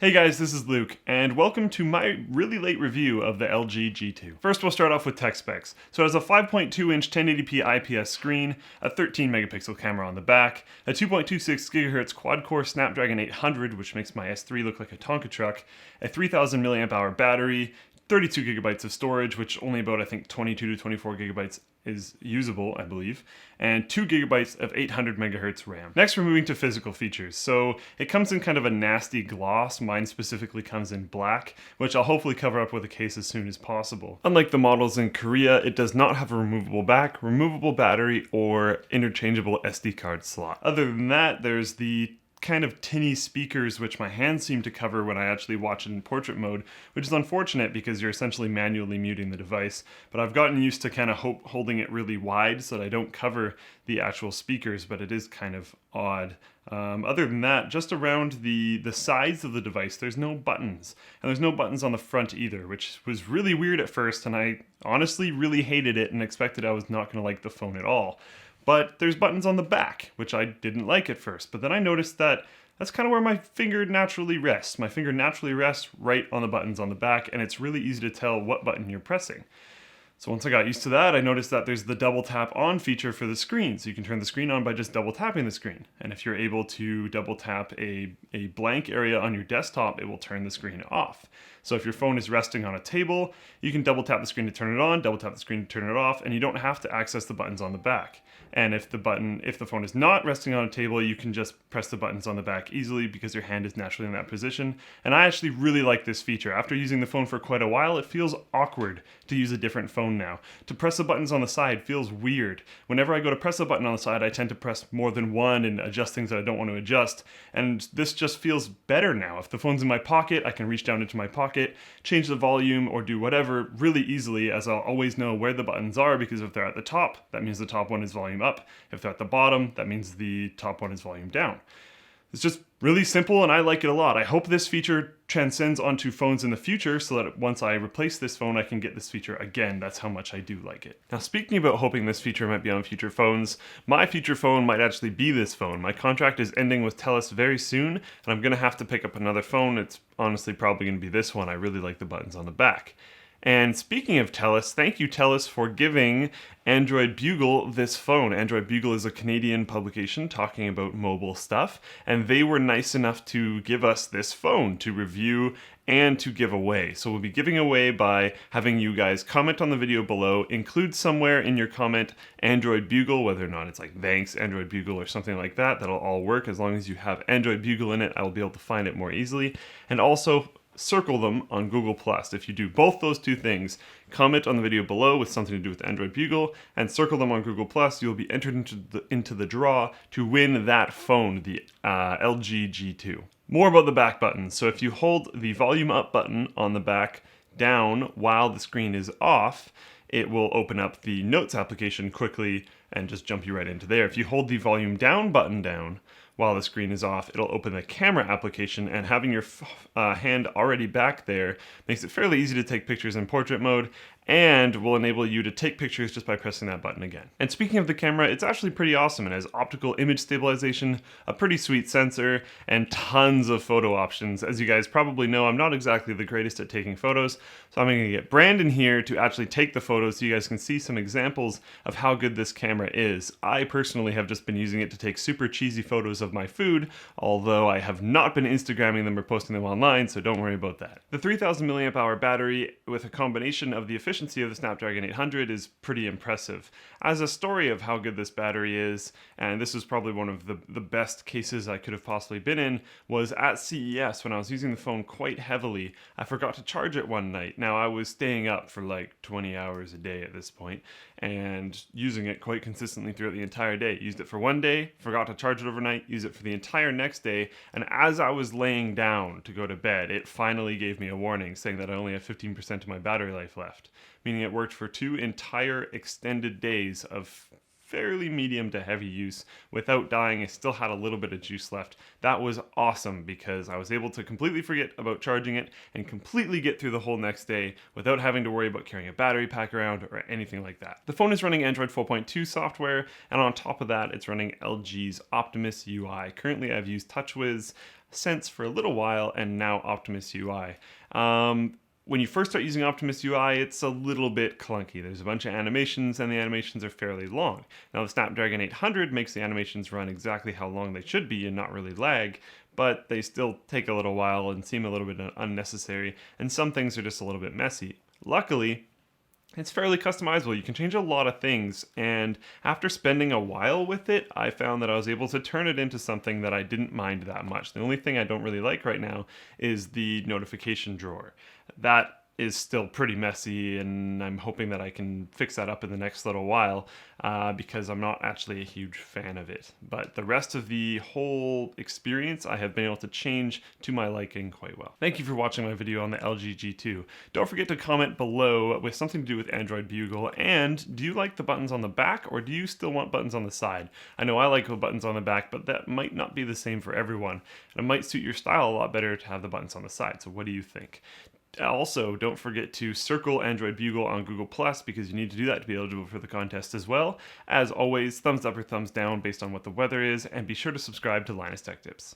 Hey guys, this is Luke, and welcome to my really late review of the LG G2. First, we'll start off with tech specs. So it has a 5.2-inch 1080p IPS screen, a 13-megapixel camera on the back, a 2.26 GHz quad-core Snapdragon 800, which makes my S3 look like a Tonka truck, a 3000 mAh battery, 32 gigabytes of storage, which only about, I think, 22 to 24 gigabytes is usable, I believe, and 2 gigabytes of 800 megahertz RAM. Next, we're moving to physical features. So it comes in kind of a nasty gloss. Mine specifically comes in black, which I'll hopefully cover up with a case as soon as possible. Unlike the models in Korea, it does not have a removable back, removable battery, or interchangeable SD card slot. Other than that, there's the kind of tinny speakers which my hands seem to cover when I actually watch it in portrait mode, which is unfortunate because you're essentially manually muting the device, but I've gotten used to kind of holding it really wide so that I don't cover the actual speakers, but it is kind of odd. Other than that, just around the sides of the device, there's no buttons, and there's no buttons on the front either, which was really weird at first, and I honestly really hated it and expected I was not going to like the phone at all. But there's buttons on the back, which I didn't like at first. But then I noticed that that's kind of where my finger naturally rests. My finger naturally rests right on the buttons on the back, and it's really easy to tell what button you're pressing. So once I got used to that, I noticed that there's the double tap on feature for the screen. So you can turn the screen on by just double tapping the screen. And if you're able to double tap a blank area on your desktop, it will turn the screen off. So if your phone is resting on a table, you can double tap the screen to turn it on, double tap the screen to turn it off, and you don't have to access the buttons on the back. And if the phone is not resting on a table, you can just press the buttons on the back easily because your hand is naturally in that position. And I actually really like this feature. After using the phone for quite a while, it feels awkward to use a different phone now. To press the buttons on the side feels weird. Whenever I go to press a button on the side, I tend to press more than one and adjust things that I don't want to adjust. And this just feels better now. If the phone's in my pocket, I can reach down into my pocket, change the volume, or do whatever really easily, as I'll always know where the buttons are, because if they're at the top, that means the top one is volume up. If they're at the bottom, that means the top one is volume down. It's just really simple, and I like it a lot. I hope this feature transcends onto phones in the future so that once I replace this phone, I can get this feature again. That's how much I do like it. Now, speaking about hoping this feature might be on future phones, my future phone might actually be this phone. My contract is ending with TELUS very soon, and I'm going to have to pick up another phone. It's honestly probably going to be this one. I really like the buttons on the back. And speaking of TELUS, thank you TELUS for giving Android Bugle this phone. Android Bugle is a Canadian publication talking about mobile stuff, and they were nice enough to give us this phone to review and to give away. So we'll be giving away by having you guys comment on the video below, include somewhere in your comment Android Bugle, whether or not it's like thanks Android Bugle or something like that. That'll all work as long as you have Android Bugle in it. I will be able to find it more easily. And also circle them on Google+. If you do both those two things, comment on the video below with something to do with Android Bugle, and circle them on Google+, you'll be entered into the draw to win that phone, the LG G2. More about the back buttons. So if you hold the volume up button on the back down while the screen is off, it will open up the Notes application quickly and just jump you right into there. If you hold the volume down button down while the screen is off, it'll open the camera application, and having your hand already back there makes it fairly easy to take pictures in portrait mode, and will enable you to take pictures just by pressing that button again. And speaking of the camera, it's actually pretty awesome. It has optical image stabilization, a pretty sweet sensor, and tons of photo options. As you guys probably know, I'm not exactly the greatest at taking photos, so I'm going to get Brandon here to actually take the photos so you guys can see some examples of how good this camera is. I personally have just been using it to take super cheesy photos of my food, although I have not been Instagramming them or posting them online, so don't worry about that. The 3000 mAh battery with a combination of the efficiency of the Snapdragon 800 is pretty impressive. As a story of how good this battery is, and this was probably one of the best cases I could have possibly been in, was at CES when I was using the phone quite heavily. I forgot to charge it one night. Now, I was staying up for like 20 hours a day at this point, and using it quite consistently throughout the entire day. Used it for one day, forgot to charge it overnight, used it for the entire next day, and as I was laying down to go to bed, it finally gave me a warning saying that I only have 15% of my battery life left, meaning it worked for 2 entire extended days of fairly medium to heavy use without dying. I still had a little bit of juice left. That was awesome because I was able to completely forget about charging it and completely get through the whole next day without having to worry about carrying a battery pack around or anything like that. The phone is running Android 4.2 software, and on top of that, it's running LG's Optimus UI. Currently, I've used TouchWiz Sense for a little while, and now Optimus UI. When you first start using Optimus UI, it's a little bit clunky. There's a bunch of animations, and the animations are fairly long. Now, the Snapdragon 800 makes the animations run exactly how long they should be and not really lag, but they still take a little while and seem a little bit unnecessary, and some things are just a little bit messy. Luckily, it's fairly customizable. You can change a lot of things, and after spending a while with it, I found that I was able to turn it into something that I didn't mind that much. The only thing I don't really like right now is the notification drawer. That is still pretty messy, and I'm hoping that I can fix that up in the next little while because I'm not actually a huge fan of it. But the rest of the whole experience I have been able to change to my liking quite well. Thank you for watching my video on the LG G2. Don't forget to comment below with something to do with Android Bugle, and do you like the buttons on the back, or do you still want buttons on the side? I know I like the buttons on the back, but that might not be the same for everyone, and it might suit your style a lot better to have the buttons on the side. So what do you think? Also, don't forget to circle Android Bugle on Google+, because you need to do that to be eligible for the contest as well. As always, thumbs up or thumbs down based on what the weather is, and be sure to subscribe to Linus Tech Tips.